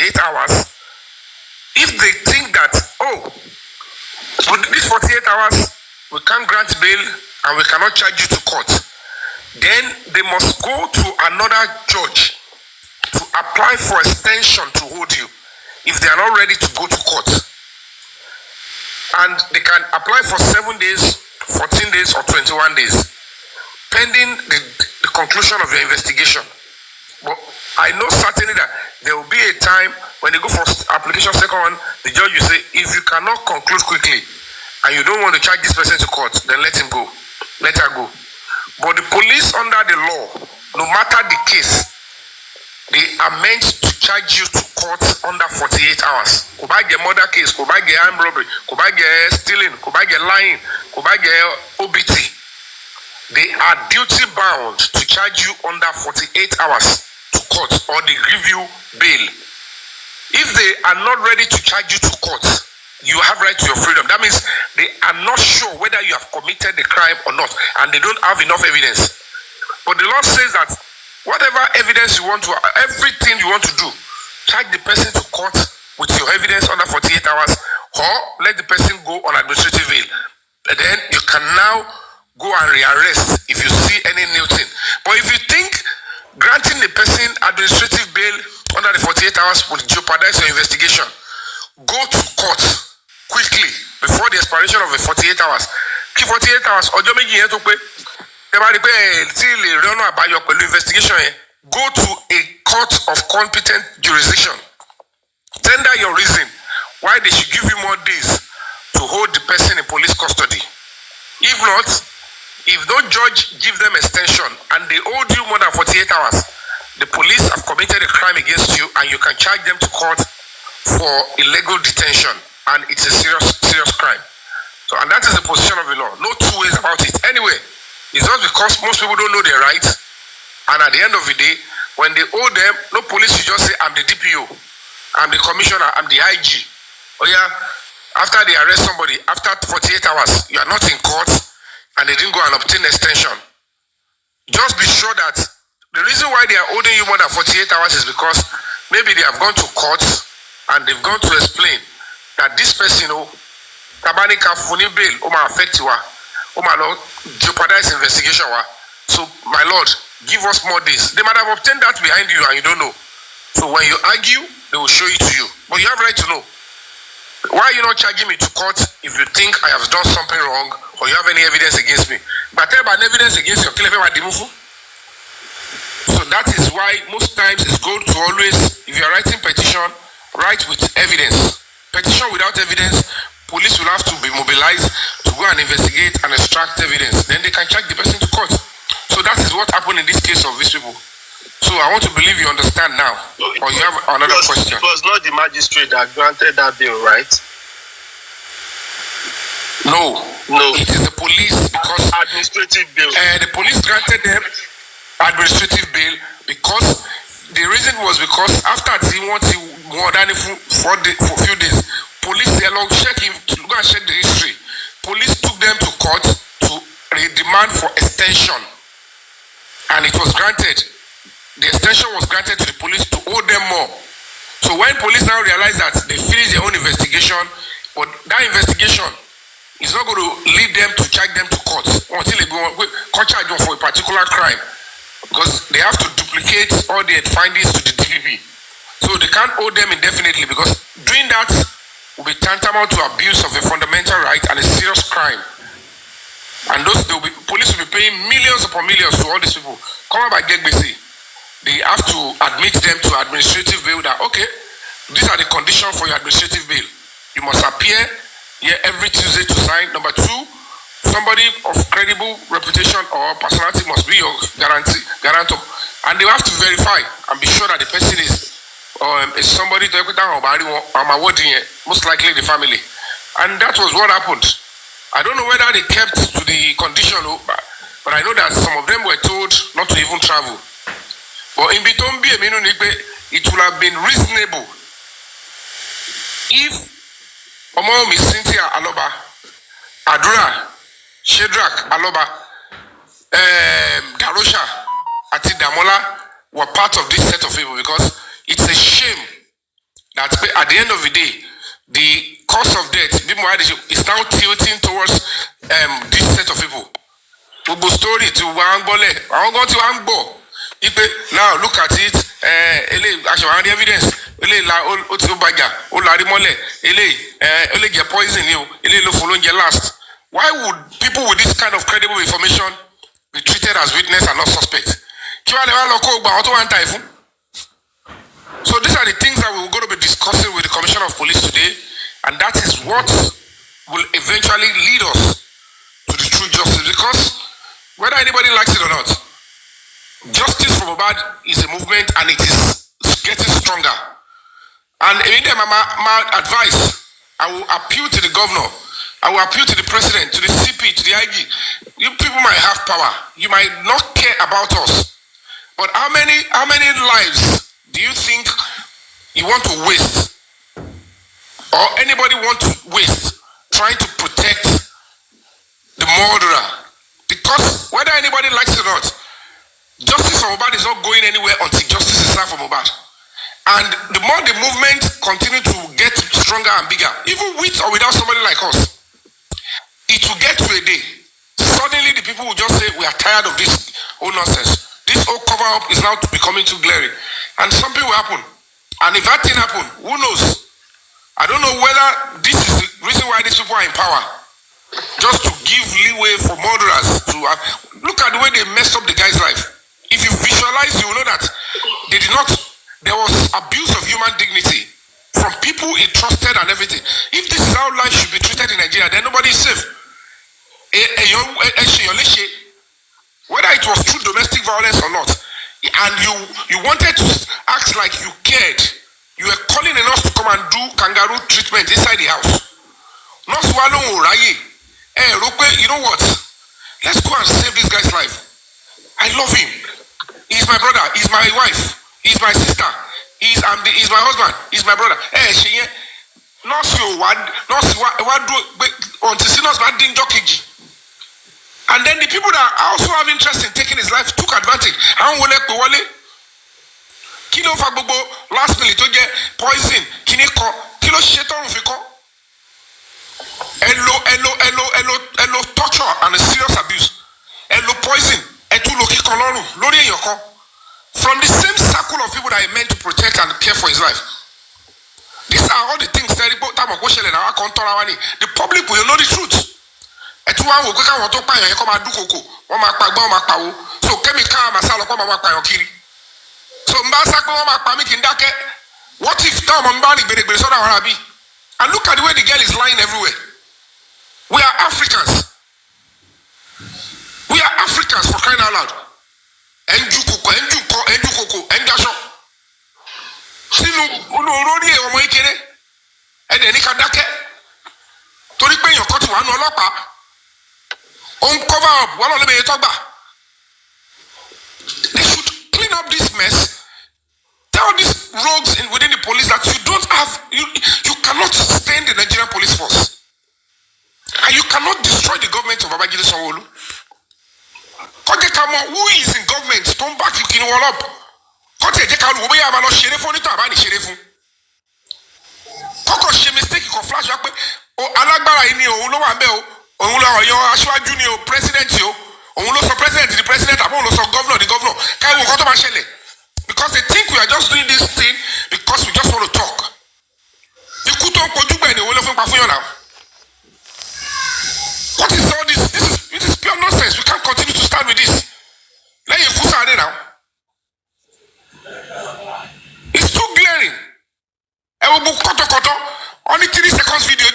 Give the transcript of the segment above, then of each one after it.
48 hours, if they think that, oh, with these 48 hours, we can't grant bail and we cannot charge you to court, then they must go to another judge to apply for extension to hold you if they are not ready to go to court. And they can apply for 7 days, 14 days, or 21 days, pending the conclusion of your investigation. But I know certainly that there will be a time when they go for application second one, the judge will say, if you cannot conclude quickly and you don't want to charge this person to court, then let him go, let her go. But the police under the law, no matter the case, they are meant to charge you to court under 48 hours. Could I get murder case, could I get armed robbery, could I get stealing, could I get lying, could I get OBT. They are duty bound to charge you under 48 hours to court, or they give you bail. If they are not ready to charge you to court, you have right to your freedom. That means they are not sure whether you have committed the crime or not, and they don't have enough evidence. But the law says that whatever evidence you want to, everything you want to do, charge the person to court with your evidence under 48 hours, or let the person go on administrative bail. And then you can now go and rearrest if you see any new thing. But if you think granting the person administrative bail under the 48 hours will jeopardize your investigation, go to court quickly before the expiration of the 48 hours. Keep 48 hours. Ojo meji yen to pe. Investigation, go to a court of competent jurisdiction. Tender your reason why they should give you more days to hold the person in police custody. If not, if no judge give them extension and they hold you more than 48 hours, the police have committed a crime against you and you can charge them to court for illegal detention, and it's a serious crime. So, and that is the position of the law. No two ways about it. Anyway, it's just because most people don't know their rights, and at the end of the day, when they owe them, no police will just say, I'm the DPO, I'm the commissioner, I'm the IG. Oh yeah, after they arrest somebody, after 48 hours, you are not in court, and they didn't go and obtain extension. Just be sure that the reason why they are holding you more than 48 hours is because maybe they have gone to court and they've gone to explain that this person, Tabanika Funi bail, affect you, jeopardize investigation. So, my lord, give us more days. They might have obtained that behind you and you don't know. So when you argue, they will show it to you. But you have right to know. Why are you not charging me to court if you think I have done something wrong or you have any evidence against me? But I have evidence against you. So that is why most times it's good to always, if you are writing petition, write with evidence. Petition without evidence, police will have to be mobilized to go and investigate and extract evidence. Then they can charge the person to court. So that is what happened in this case of these people. So I want to believe you understand now. Or you have another question. It was not the magistrate that granted that bill, right? No. It is the police, because administrative bill. The police granted them administrative bail because the reason was because after he wanted more than for a few days, police they along check him to go and check the history. Police took them to court to demand for extension, and it was granted. The extension was granted to the police to owe them more. So when police now realize that they finished their own investigation, but that investigation is not going to lead them to charge them to court until they go charge them for a particular crime, because they have to duplicate all their findings to the DPP. So they can't owe them indefinitely, because doing that will be tantamount to abuse of a fundamental right and a serious crime. And police will be paying millions upon millions to all these people. Come on by Gegbese. They have to admit them to administrative bail that, okay, these are the conditions for your administrative bail. You must appear here every Tuesday to sign. Number two, somebody of credible reputation or personality must be your guarantor. And they have to verify and be sure that the person is somebody to most likely the family. And that was what happened. I don't know whether they kept to the condition, but I know that some of them were told not to even travel. But in Bitombi, it would have been reasonable if Omo Cynthia Aloba, Adura, Shedrack Aloba, Darosha, Ati Damola were part of this set of people, because it's a shame the end of the day, the cause of death is now tilting towards this set of people. Gbogbo story to Wangbole, àwọn gan ti wá ń gbọ́. Now look at it, actually evidence, ó ti bàjá, ó lárí mọ́lẹ̀, ó lè jẹ́ poison ni o, ló fún lóúnjẹ last. Why would people with this kind of credible information be treated as witness and not suspect? Kí wá lè wá lọ kó gba àwọn tó wá ń ta ìfún? So these are the things that we're going to be discussing with the Commissioner of Police today, and that is what will eventually lead us to the true justice. Because whether anybody likes it or not, justice from Mohbad is a movement and it is getting stronger. And my advice, I will appeal to the governor, I will appeal to the president, to the CP, to the IG. You people might have power, you might not care about us, but how many lives do you think you want to waste, or anybody want to waste, trying to protect the murderer? Because whether anybody likes it or not, justice for Mohbad is not going anywhere until justice is served for Mohbad. And the more the movement continue to get stronger and bigger, even with or without somebody like us, it will get to a day. Suddenly the people will just say, we are tired of this whole nonsense. This whole cover up is now becoming too glaring. And something will happen. And if that thing happen, who knows? I don't know whether this is the reason why these people are in power. Just to give leeway for murderers to look at the way they messed up the guy's life. If you visualize, you will know that there was abuse of human dignity from people he trusted and everything. If this is how life should be treated in Nigeria, then nobody is safe. Whether it was true domestic violence or not, and you wanted to act like you cared, you were calling on us to come and do kangaroo treatment inside the house. Not swallow oraye. You know what? Let's go and save this guy's life. I love him. He's my brother. He's my wife. He's my sister. He's my husband. He's my brother. And then the people that also have interest in taking his life took advantage. Kilo fa gbogbo last minute tó jẹ́ poison kini ko kilo ṣe tọrùn fi ko. Hello torture and a serious abuse. Hello poison. Etulo kíkan lọ́rùn lórí èèyàn kan. From the same circle of people that he meant to protect and care for his life. These are all the things that the public will know the truth. So what if and look at the way the girl is lying everywhere. We are Africans. We are Africans, for crying out loud. Cover up. They should clean up this mess. Tell these rogues within the police that you cannot sustain the Nigerian police force. And you cannot destroy the government of Babajide Sanwo-Olu. Who is in government? Don't back you can wall up. Mistake, you can flash back. President, the president, the governor. Because they think we are just doing this thing because we just want to talk. What is all this? This is pure nonsense. We can't continue to stand with this. It's too glaring. Only 3 seconds video.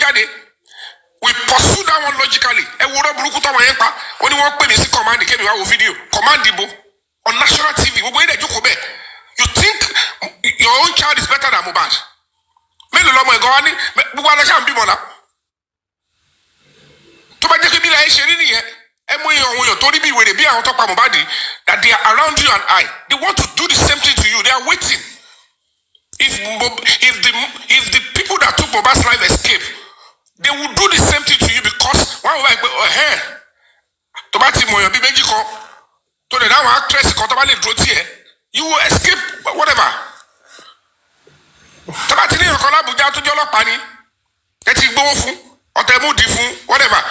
We pursue that one logically. Only one penny command came out video. Command on national TV. You think your own child is better than Mohbad? That they are around you and I. They want to do the same thing to you. They are waiting. If the people that took Mohbad's life escape, they will do the same thing to you because one like you will escape whatever. Nigeria to jollof pani. Eti gbowo fun, otemudi fun, whatever.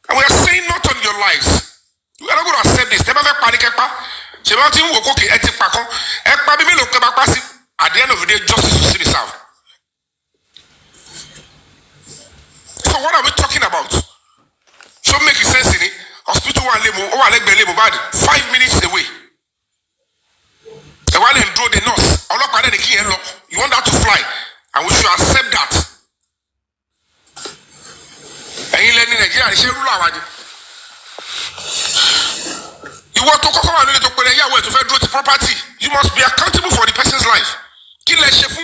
And we are saying not on your lives. You are not going to accept this. Never panic. She not even work okay. At the end of the day, justice will still be served. So what are we talking about? So make sense in it. Hospital one lemo, or like Belemo bad, 5 minutes away. The one and draw the nurse. You want that to fly, and we should accept that. And you let Nigeria share rule. You want to come and to put a Yawa to federal property. You must be accountable for the person's life. Kill a chef.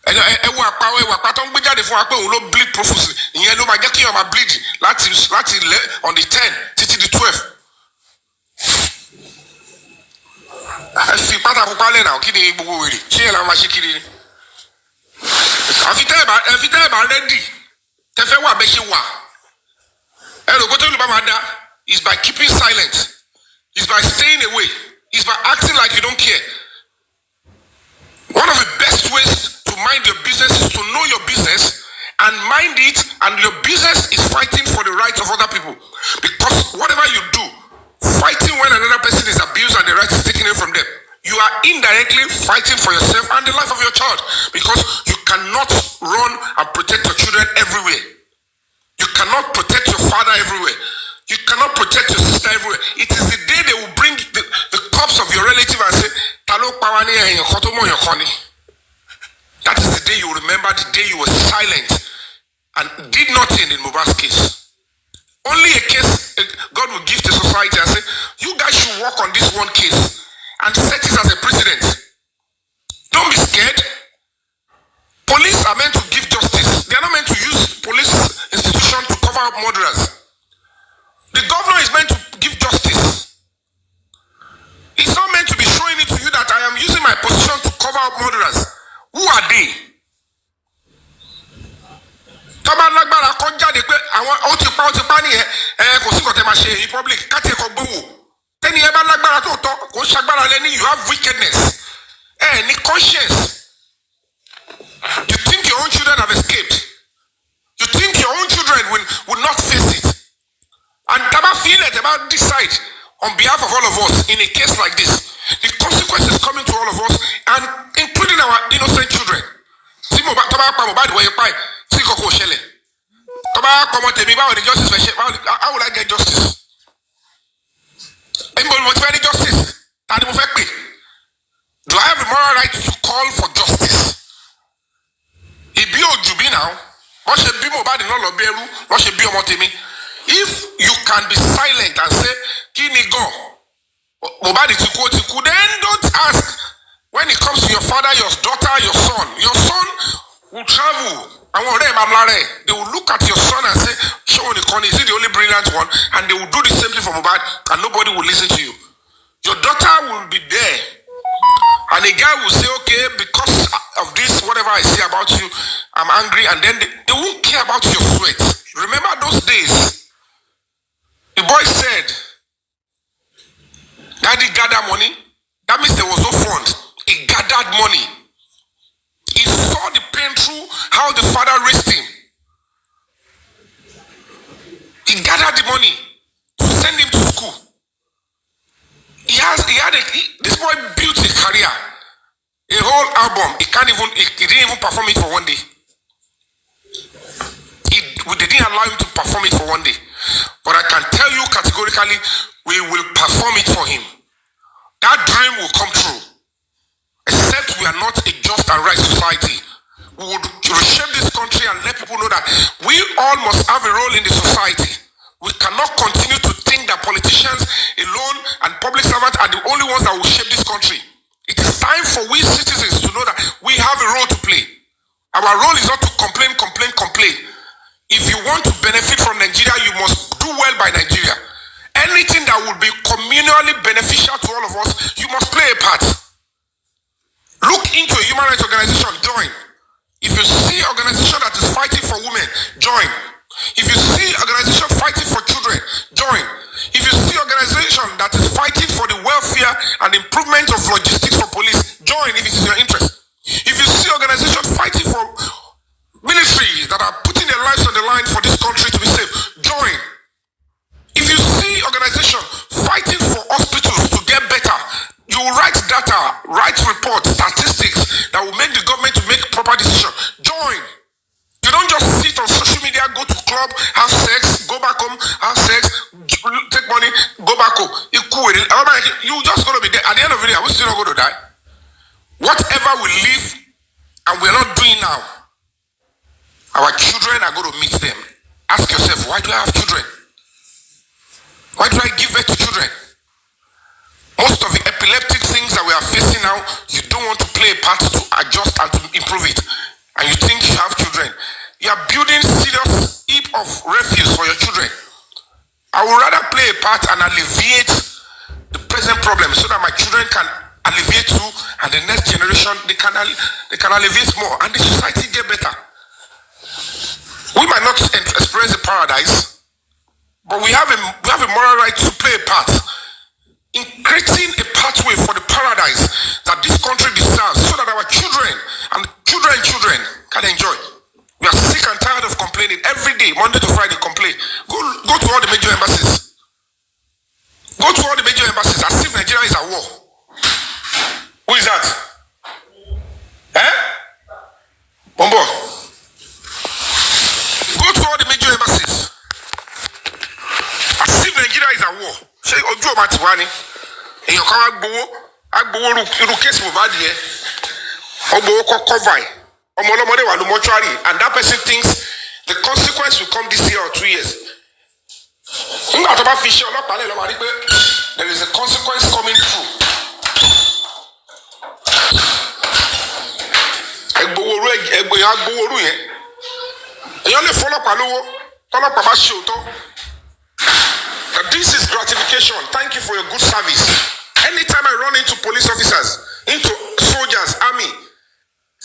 And I work power, pattern with the for a bleed profusely. In yellow, my jacket on my bleed. Latin on the 10, to the 12. I see part of Pale now, kidding Bugui. Chill on my shikiri. If you tell about ready, Tefewa Beshiwa. And go to Lubamada is by keeping silent. It's by staying away. It's by acting like you don't care. One of the best ways to mind your business is to know your business and mind it, and your business is fighting for the rights of other people. Because whatever you do, fighting when another person is abused and the right is taken away from them, you are indirectly fighting for yourself and the life of your child. Because you cannot run and protect your children everywhere. You cannot protect your father everywhere. You cannot protect your sister everywhere. It is the day they will bring the corpse of your relative and say, Talo Pawani and your Kotomo your honey. That is the day you remember the day you were silent and did nothing in Mubarak's case. Only a case God will give to society and say, you guys should work on this one case and set it as a precedent. Don't be scared. Police are meant to give justice. They are not meant to use police institution to cover up murderers. The governor is meant to give justice. He's not meant to be showing it to you that I am using my position to cover up murderers. Who are they? Tọ́ba lágbára kọjá de pé àwọn ó ti pa ní kò sí nǹkan tẹ́ máa ṣe in public káti ẹ̀kọ́ gbówó. Tẹ́ni ẹ bá lágbára tó tọ́ kò ṣagbára lẹ́ni you have wickedness. Ní conscience. You think your own children have escaped. You think your own children will not face it. And Taba feel it about decide on behalf of all of us in a case like this. The consequences coming to all of us, and including our innocent children. How will I get justice? Anybody want any justice? Do I have the moral right to call for justice? If you can be silent and say, Kini go, then don't ask when it comes to your father, your daughter, your son. Your son will travel. They will look at your son and say, is he the only brilliant one? And they will do the same thing for Mohbad, and nobody will listen to you. Your daughter will be there. And a guy will say, okay, because of this, whatever I say about you, I'm angry. And then they won't care about your sweat. Remember those days? The boy said, Daddy gather money. That means there was no fund. He gathered money. He saw the pain through how the father raised him. He gathered the money to send him to school. This boy built a career, a whole album. He didn't even perform it for one day. They didn't allow him to perform it for one day. But I can tell you categorically, we will perform it for him. That dream will come true. Except we are not a just and right society. We would reshape this country and let people know that we all must have a role in the society. We cannot continue to think that politicians alone and public servants are the only ones that will shape this country. It is time for we citizens to know that we have a role to play. Our role is not to complain. If you want to benefit from Nigeria, you must do well by Nigeria. Anything that will be communally beneficial to all of us, you must play a part. Look into a human rights organization, join. If you see an organization that is fighting for women, join. If you see an organization fighting for children, join. If you see an organization that is fighting for the welfare and improvement of logistics for police, join if it is your interest. If you see an organization fighting for club, have sex, go back home, have sex, take money, go back home. You just gonna be there. At the end of the day, are we still not going to die? Whatever we live and we're not doing now, our children are going to meet them. Ask yourself, why do I have children? Why do I give birth to children? Most of the epileptic things that we are facing now, you don't want to play a part to adjust and to improve it. And you think you have children. You are building serious heap of refuse for your children. I would rather play a part and alleviate the present problem so that my children can alleviate too, and the next generation, they can alleviate more, and the society get better. We might not experience the paradise, but we have a moral right to play a part in creating a pathway for the paradise that this country deserves, so that our children and children can enjoy. We are sick and tired of complaining every day, Monday to Friday. Complain. Go to all the major embassies. Go to all the major embassies as if Nigeria is at war. Who is that? Bombo. Go to all the major embassies as if Nigeria is at war. Say ojú ọmọ tiwa ni èèyàn kan agbowó irú case Mohbad yẹn ọgbowó kọ cover ọmọ ọlọmọdé wà ló mortuary, and that person thinks the consequence will come this year or 2 years. Nígbà tó bá fi iṣẹ́ ọlọ́pàá lẹ̀ lọ́wọ́ rí pé there is a consequence coming through. Ẹgbẹ̀yàn agbowó orú yẹn èèyàn lè fọlọ́pàá lówó tọ́lọ́pàá bá ṣe òótọ́. This is gratification. Thank you for your good service. Anytime I run into police officers, into soldiers, army,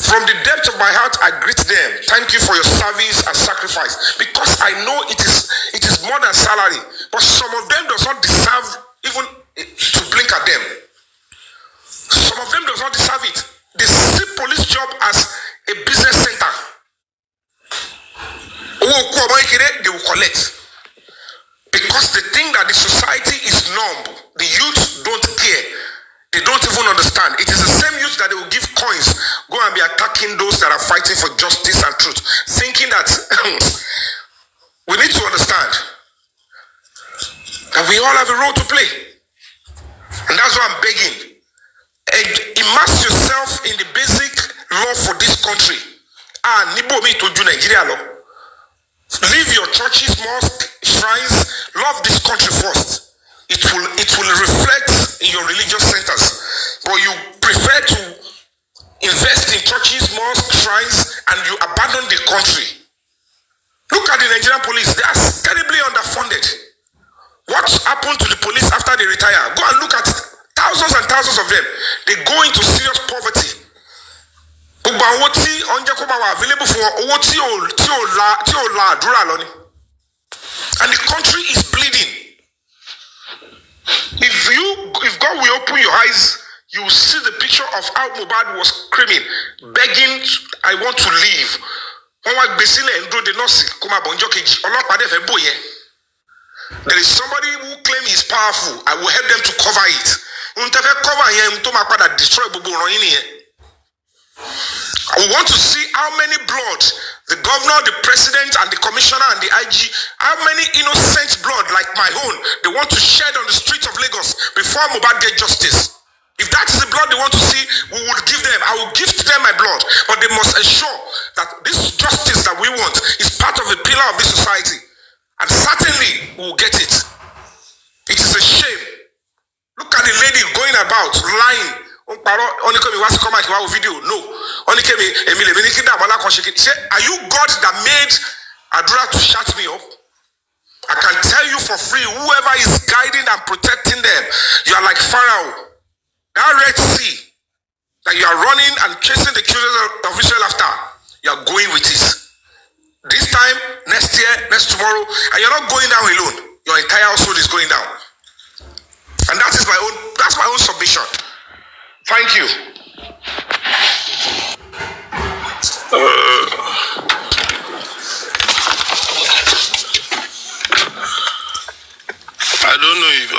from the depth of my heart, I greet them. Thank you for your service and sacrifice. Because I know it is more than salary. But some of them does not deserve even to blink at them. Some of them does not deserve it. They see police job as a business center. They will collect. Because they think that the society is numb. The youth don't care. They don't even understand. It is the same youth that they will give coins, go and be attacking those that are fighting for justice and truth, thinking that we need to understand that we all have a role to play. And that's why I'm begging. Immerse yourself in the basic law for this country. Nibo mi to Nigeria law. Leave your churches, mosques, shrines. Love this country first. It will reflect in your religious centers. But you prefer to invest in churches, mosques, shrines, and you abandon the country. Look at the Nigerian police. They are terribly underfunded. What happened to the police after they retire? Go and look at thousands and thousands of them. They go into serious poverty. Available for and the country is bleeding. If God will open your eyes, you will see the picture of how Mohbad was screaming, begging, I want to leave. There is somebody who claims he's powerful. I will help them to cover it. I want to see how many blood the governor, the president, and the commissioner and the IG, how many innocent blood like my own they want to shed on the streets of Lagos before Mohbad get justice. If that is the blood they want to see, we will give them. I will gift them my blood, but they must ensure that this justice that we want is part of a pillar of this society, and certainly we will get it. It is a shame. Look at the lady going about lying. Only come was come out video. No. Only came are you God that made Adura to shut me up? I can tell you for free, whoever is guiding and protecting them, you are like Pharaoh. That Red Sea that you are running and chasing the children of Israel after, you are going with it. This time, next year, next tomorrow, and you're not going down alone. Your entire household is going down. And that's my own submission. Thank you. I don't know if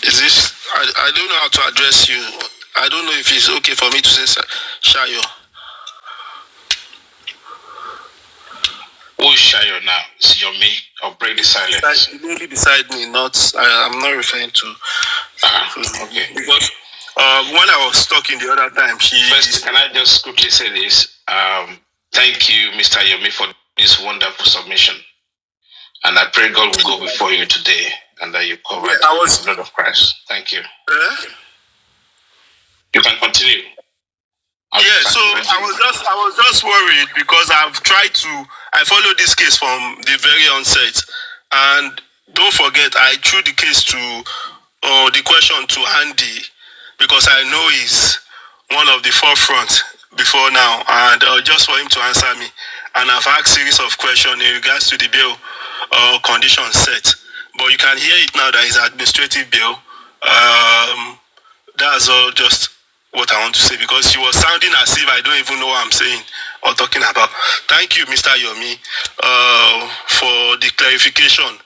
is this I don't know how to address you. I don't know if it's okay for me to say Shayo. is Shayo now? It's Yomi. I'll break the silence. The lady beside me, I'm not referring to. Okay. Because when I was talking the other time, First, can I just quickly say this? Thank you, Mr. Yomi, for this wonderful submission. And I pray God will go before you today and that you cover the blood of Christ. Thank you. You can continue. So I was just worried because I followed this case from the very onset, and don't forget I threw the case to the question to Andy because I know he's one of the forefront before now, and just for him to answer me, and I've asked series of questions in regards to the bail conditions set, but you can hear it now that it's administrative bail. That's all just what I want to say because she was sounding as if I don't even know what I'm saying or talking about. Thank you, Mr. Yomi, for the clarification.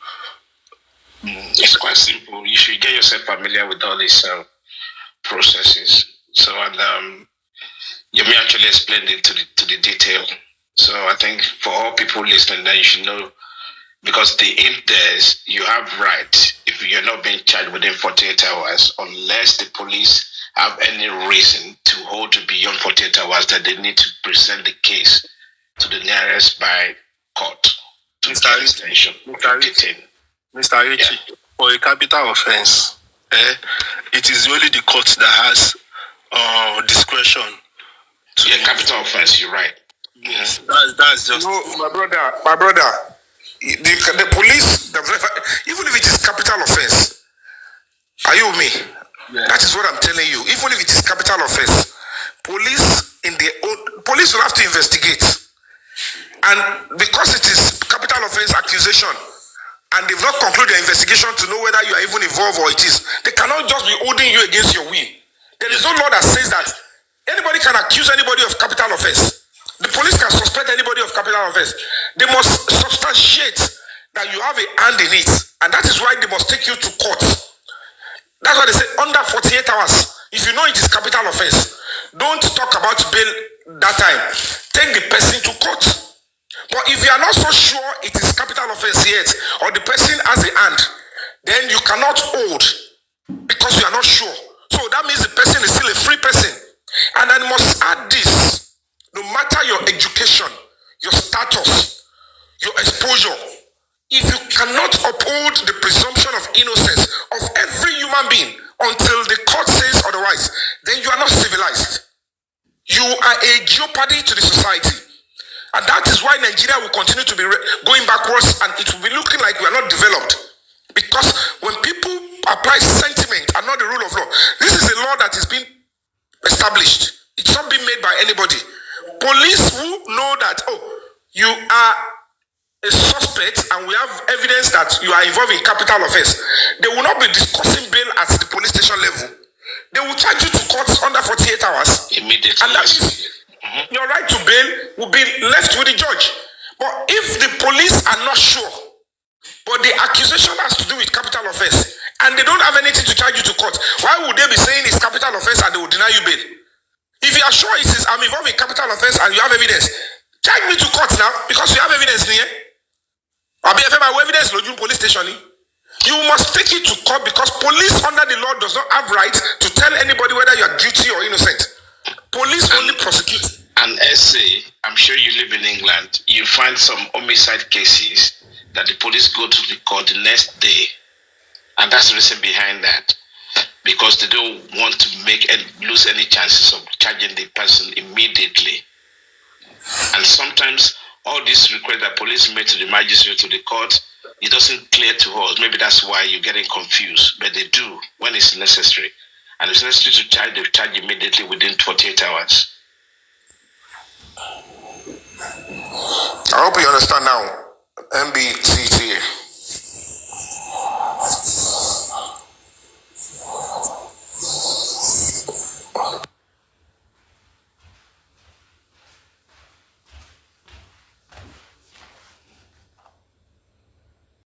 It's quite simple. You should get yourself familiar with all these processes. So, and Yomi actually explained it to the detail. So, I think for all people listening, then you should know because the aim there is you have rights if you're not being charged within 48 hours, unless the police have any reason to hold you beyond 48 hours that they need to present the case to the nearest by court to get detention. Mr. Richie, for a capital offense, it is only the court that has discretion. Capital offense, you're right. Yes, that's just. No, my brother, the police, even if it is capital offense, are you with me? Yeah. That is what I'm telling you. Even if it is capital offense, police will have to investigate. And because it is capital offense accusation, and they've not concluded their investigation to know whether you are even involved or it is, they cannot just be holding you against your will. There is no law that says that anybody can accuse anybody of capital offense. The police can suspect anybody of capital offense. They must substantiate that you have a hand in it, and that is why they must take you to court. That's why they say under 48 hours. If you know it is capital offense, don't talk about bail that time. Take the person to court. But if you are not so sure it is capital offense yet, or the person has a hand, then you cannot hold because you are not sure. So that means the person is still a free person. And I must add this: no matter your education, your status, your exposure, if you cannot uphold the presumption of innocence of every human being until the court says otherwise, then you are not civilized. You are a jeopardy to the society. And that is why Nigeria will continue to be going backwards, and it will be looking like we are not developed. Because when people apply sentiment and not the rule of law, this is a law that is being established. It's not being made by anybody. Police who know that, you are a suspect and we have evidence that you are involved in capital offense, they will not be discussing bail at the police station level. They will charge you to court under 48 hours. Immediately. And that means your right to bail will be left with the judge. But if the police are not sure, but the accusation has to do with capital offense, and they don't have anything to charge you to court, why would they be saying it's capital offense and they will deny you bail? If you are sure it is, I'm involved in capital offense and you have evidence, charge me to court now because you have evidence here. I'll be evidence in police station. You must take it to court because police under the law does not have right to tell anybody whether you are guilty or innocent. Police only prosecute. And essay, I'm sure you live in England, you find some homicide cases that the police go to the court the next day. And that's the reason behind that. Because they don't want to lose any chances of charging the person immediately. And sometimes all these requests that police made to the magistrate, to the court, it doesn't clear to us. Maybe that's why you're getting confused. But they do when it's necessary. And it's necessary to charge, they charge immediately within 48 hours. I hope you understand now. MB,